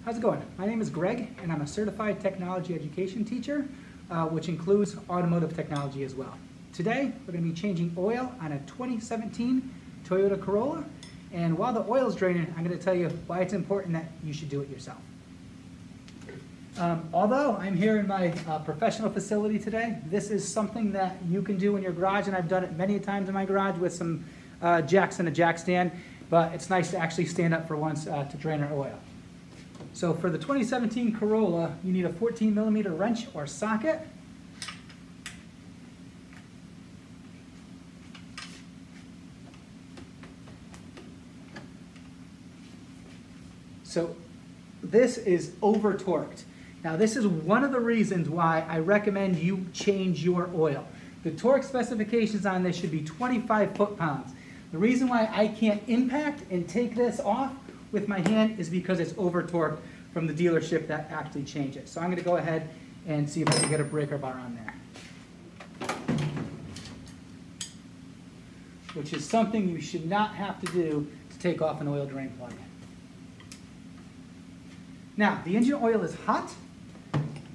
How's it going? My name is Greg, and I'm a certified technology education teacher, which includes automotive technology as well. Today, we're going to be changing oil on a 2017 Toyota Corolla, and while the oil is draining, I'm going to tell you why it's important that you should do it yourself. Although I'm here in my professional facility today, this is something that you can do in your garage, and I've done it many times in my garage with some jacks and a jack stand, but it's nice to actually stand up for once to drain our oil. So for the 2017 Corolla, you need a 14mm wrench or socket. So this is over torqued. Now this is one of the reasons why I recommend you change your oil. The torque specifications on this should be 25 foot-pounds. The reason why I can't impact and take this off with my hand is because it's over torqued from the dealership that actually changed it. So I'm going to go ahead and see if I can get a breaker bar on there, which is something you should not have to do to take off an oil drain plug. Now, the engine oil is hot.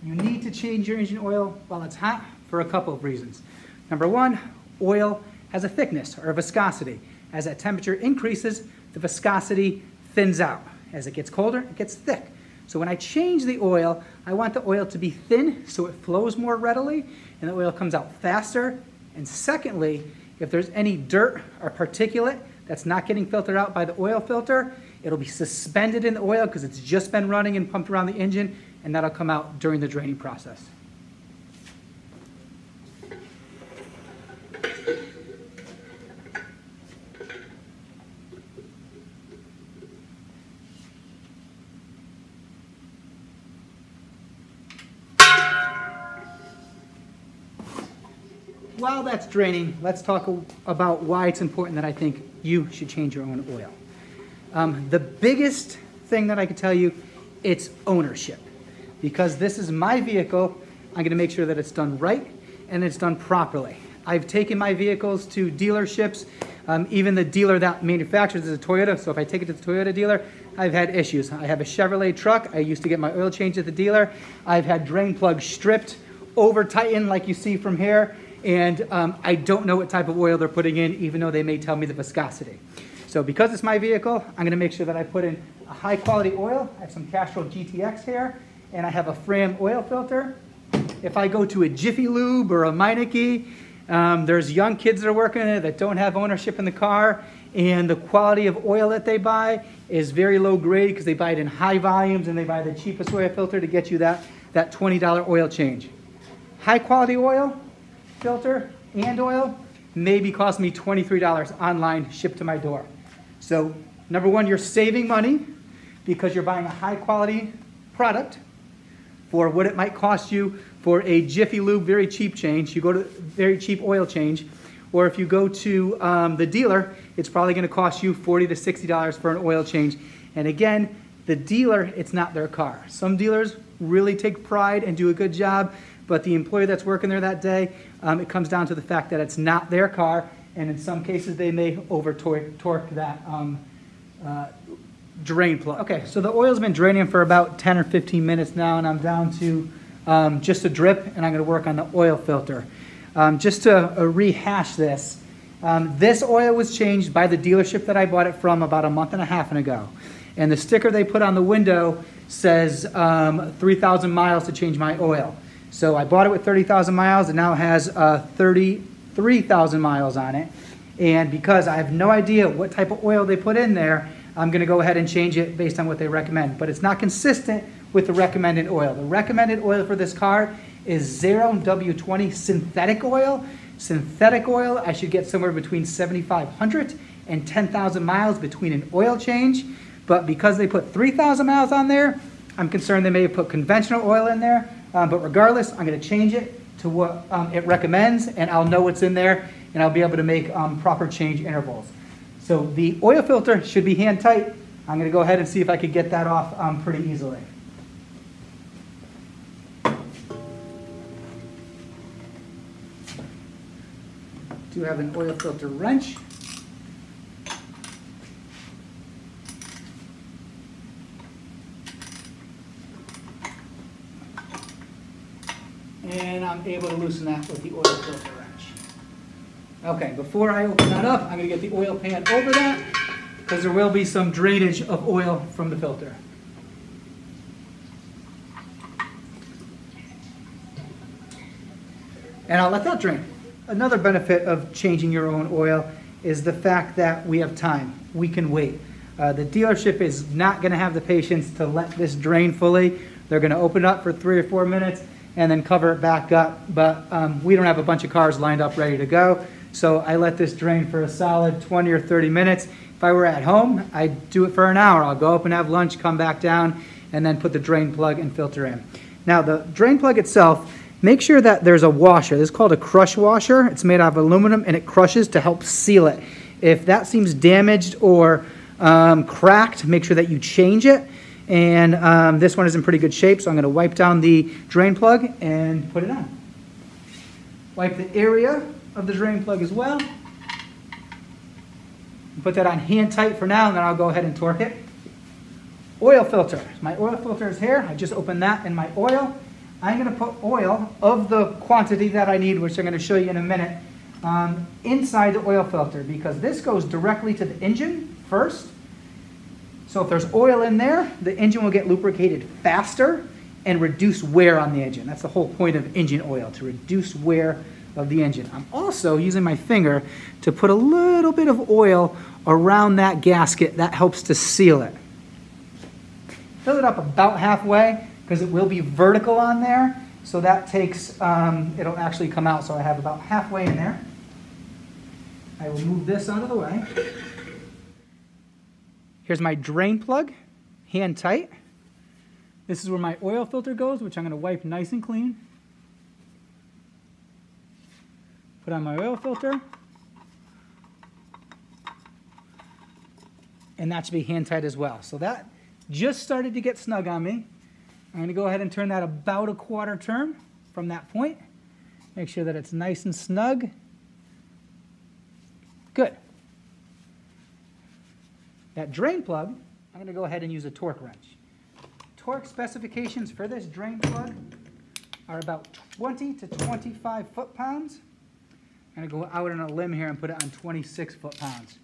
You need to change your engine oil while it's hot for a couple of reasons. Number one, oil has a thickness or a viscosity. As that temperature increases, the viscosity thins out. As it gets colder, it gets thick. So when I change the oil, I want the oil to be thin so it flows more readily and the oil comes out faster. And secondly, if there's any dirt or particulate that's not getting filtered out by the oil filter, it'll be suspended in the oil because it's just been running and pumped around the engine, and that'll come out during the draining process. While that's draining, let's talk about why it's important that I think you should change your own oil. The biggest thing that I can tell you, it's ownership. Because this is my vehicle, I'm going to make sure that it's done right and it's done properly. I've taken my vehicles to dealerships, even the dealer that manufactures is a Toyota, so if I take it to the Toyota dealer, I've had issues. I have a Chevrolet truck, I used to get my oil changed at the dealer. I've had drain plugs stripped, over tightened like you see from here, and I don't know what type of oil they're putting in, even though they may tell me the viscosity. So because it's my vehicle, I'm going to make sure that I put in a high quality oil. I have some Castrol GTX here, and I have a Fram oil filter. If I go to a Jiffy Lube or a Meineke, there's young kids that are working in it that don't have ownership in the car, and the quality of oil that they buy is very low grade because they buy it in high volumes and they buy the cheapest oil filter to get you that $20 oil change. High quality oil filter and oil maybe cost me $23 online shipped to my door. So number one, you're saving money because you're buying a high quality product for what it might cost you for a Jiffy Lube very cheap change. You go to very cheap oil change, or if you go to the dealer, it's probably going to cost you $40 to $60 for an oil change. And again, the dealer, it's not their car. Some dealers really take pride and do a good job, but the employee that's working there that day, it comes down to the fact that it's not their car, and in some cases they may over torque that drain plug. Okay, so the oil's been draining for about 10 or 15 minutes now, and I'm down to just a drip, and I'm going to work on the oil filter. Just to rehash this, this oil was changed by the dealership that I bought it from about a month and a half ago. And the sticker they put on the window says 3,000 miles to change my oil. So I bought it with 30,000 miles, and now it has 33,000 miles on it. And because I have no idea what type of oil they put in there, I'm going to go ahead and change it based on what they recommend. But it's not consistent with the recommended oil. The recommended oil for this car is 0W20 synthetic oil. Synthetic oil, I should get somewhere between 7,500 and 10,000 miles between an oil change. But because they put 3,000 miles on there, I'm concerned they may have put conventional oil in there. But regardless, I'm going to change it to what it recommends, and I'll know what's in there, and I'll be able to make proper change intervals. So the oil filter should be hand tight. I'm going to go ahead and see if I could get that off pretty easily. Do have an oil filter wrench. and I'm able to loosen that with the oil filter wrench. Okay, before I open that up, I'm going to get the oil pan over that because there will be some drainage of oil from the filter. And I'll let that drain. Another benefit of changing your own oil is the fact that we have time. We can wait. The dealership is not going to have the patience to let this drain fully. They're going to open it up for 3 or 4 minutes and then cover it back up. But we don't have a bunch of cars lined up ready to go. So I let this drain for a solid 20 or 30 minutes. If I were at home, I'd do it for an hour. I'll go up and have lunch, come back down, and then put the drain plug and filter in. Now the drain plug itself, make sure that there's a washer. This is called a crush washer. It's made out of aluminum and it crushes to help seal it. If that seems damaged or cracked, make sure that you change it. And this one is in pretty good shape, so I'm going to wipe down the drain plug and put it on. Wipe the area of the drain plug as well. Put that on hand tight for now, and then I'll go ahead and torque it. Oil filter. My oil filter is here. I just opened that in my oil. I'm going to put oil of the quantity that I need, which I'm going to show you in a minute, inside the oil filter, because this goes directly to the engine first. So if there's oil in there, the engine will get lubricated faster and reduce wear on the engine. That's the whole point of engine oil, to reduce wear of the engine. I'm also using my finger to put a little bit of oil around that gasket. That helps to seal it. Fill it up about halfway because it will be vertical on there. So that takes, it'll actually come out. So I have about halfway in there. I will move this out of the way. Here's my drain plug, hand tight. This is where my oil filter goes, which I'm going to wipe nice and clean. Put on my oil filter. And that should be hand tight as well. So that just started to get snug on me. I'm going to go ahead and turn that about a quarter turn from that point. Make sure that it's nice and snug. Good. That drain plug, I'm going to go ahead and use a torque wrench. Torque specifications for this drain plug are about 20 to 25 foot-pounds. I'm going to go out on a limb here and put it on 26 foot-pounds.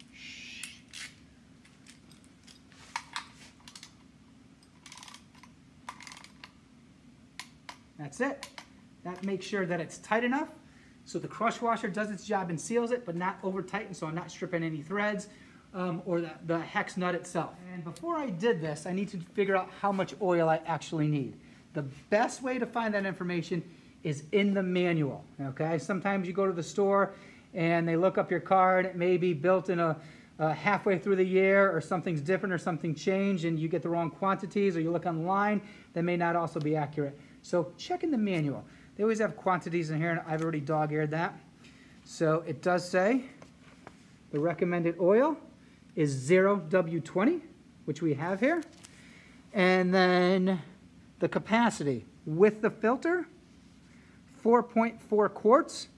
That's it. That makes sure that it's tight enough so the crush washer does its job and seals it, but not over tight, so I'm not stripping any threads or the hex nut itself. And before I did this, I need to figure out how much oil I actually need. The best way to find that information is in the manual, okay? Sometimes you go to the store and they look up your car and it may be built in a halfway through the year, or something's different or something changed and you get the wrong quantities, or you look online, that may not also be accurate. So check in the manual. They always have quantities in here, and I've already dog-eared that. So it does say the recommended oil is 0W20, which we have here. And then the capacity with the filter, 4.4 quarts.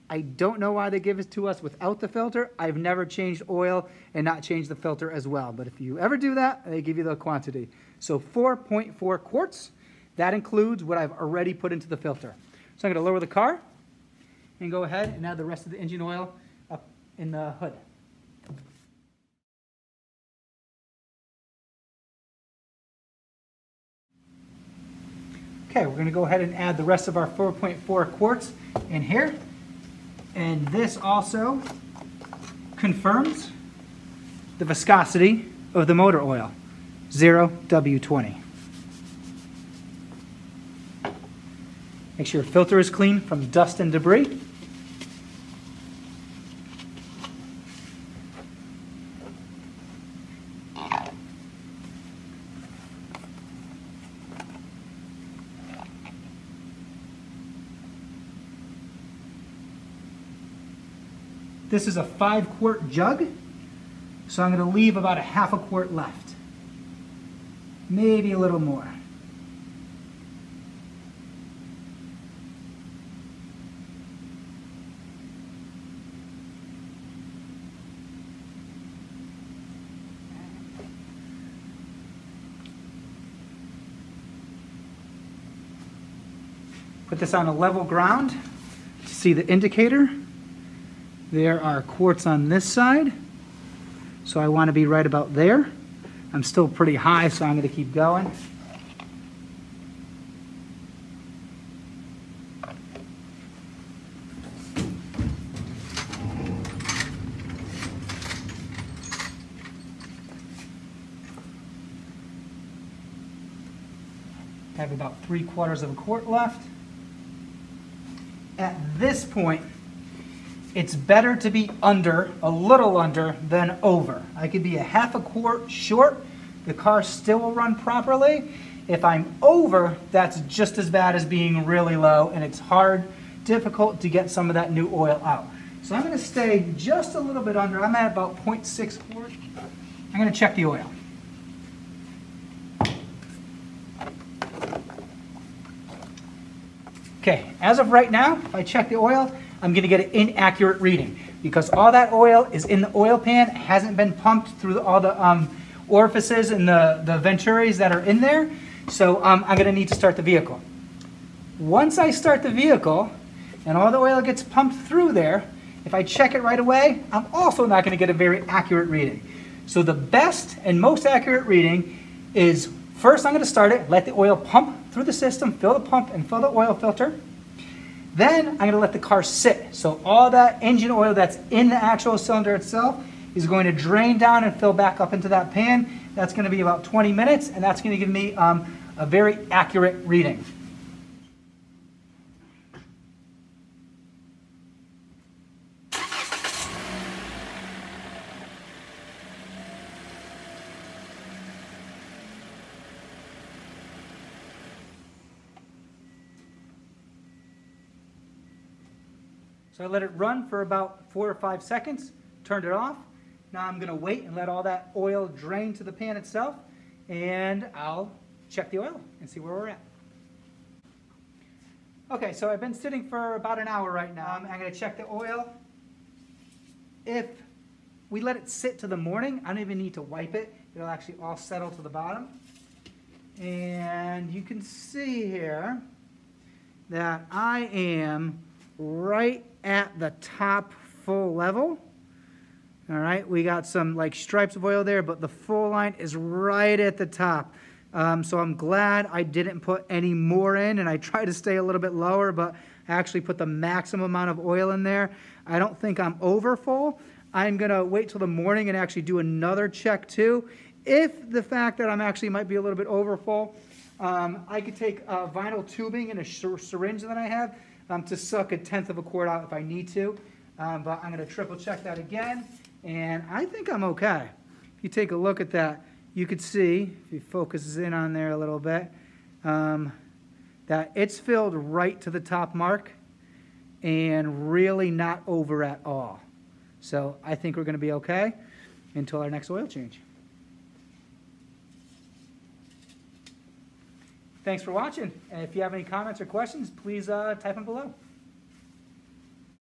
I don't know why they give it to us without the filter. I've never changed oil and not changed the filter as well. But if you ever do that, they give you the quantity. So 4.4 quarts. That includes what I've already put into the filter. So I'm going to lower the car and go ahead and add the rest of the engine oil up in the hood. Okay, we're going to go ahead and add the rest of our 4.4 quarts in here. And this also confirms the viscosity of the motor oil, 0W20. Make sure your filter is clean from dust and debris. This is a 5-quart jug, so I'm going to leave about a half a quart left. Maybe a little more. Put this on a level ground to see the indicator. There are quarts on this side, so I want to be right about there. I'm still pretty high, so I'm going to keep going. I have about 3/4 of a quart left. At this point, it's better to be under, a little under, than over. I could be a half a quart short. The car still will run properly. If I'm over, that's just as bad as being really low, and it's difficult to get some of that new oil out. So I'm going to stay just a little bit under. I'm at about 0.6 quart. I'm going to check the oil. Okay, as of right now, if I check the oil, I'm going to get an inaccurate reading because all that oil is in the oil pan. It hasn't been pumped through all the orifices and the venturis that are in there. So I'm going to need to start the vehicle. Once I start the vehicle and all the oil gets pumped through there, if I check it right away, I'm also not going to get a very accurate reading. So the best and most accurate reading is first I'm going to start it, let the oil pump through the system, fill the pump and fill the oil filter. Then I'm going to let the car sit. So all that engine oil that's in the actual cylinder itself is going to drain down and fill back up into that pan. That's going to be about 20 minutes, and that's going to give me a very accurate reading. So I let it run for about 4 or 5 seconds, turned it off. Now I'm going to wait and let all that oil drain to the pan itself, and I'll check the oil and see where we're at. Okay, so I've been sitting for about an hour right now. I'm going to check the oil. If we let it sit to the morning, I don't even need to wipe it. It'll actually all settle to the bottom. And you can see here that I am right at the top full level. All right, we got some like stripes of oil there, but the full line is right at the top. So I'm glad I didn't put any more in, and I tried to stay a little bit lower, but I actually put the maximum amount of oil in there. I don't think I'm over full. I'm gonna wait till the morning and actually do another check too. If the fact that I'm actually might be a little bit over full, I could take vinyl tubing and a syringe that I have to suck 1/10 of a quart out if I need to. But I'm gonna triple check that again. And I think I'm okay. If you take a look at that, you could see, if you focus in on there a little bit, that it's filled right to the top mark and really not over at all. So I think we're going to be okay until our next oil change. Thanks for watching. And if you have any comments or questions, please type them below.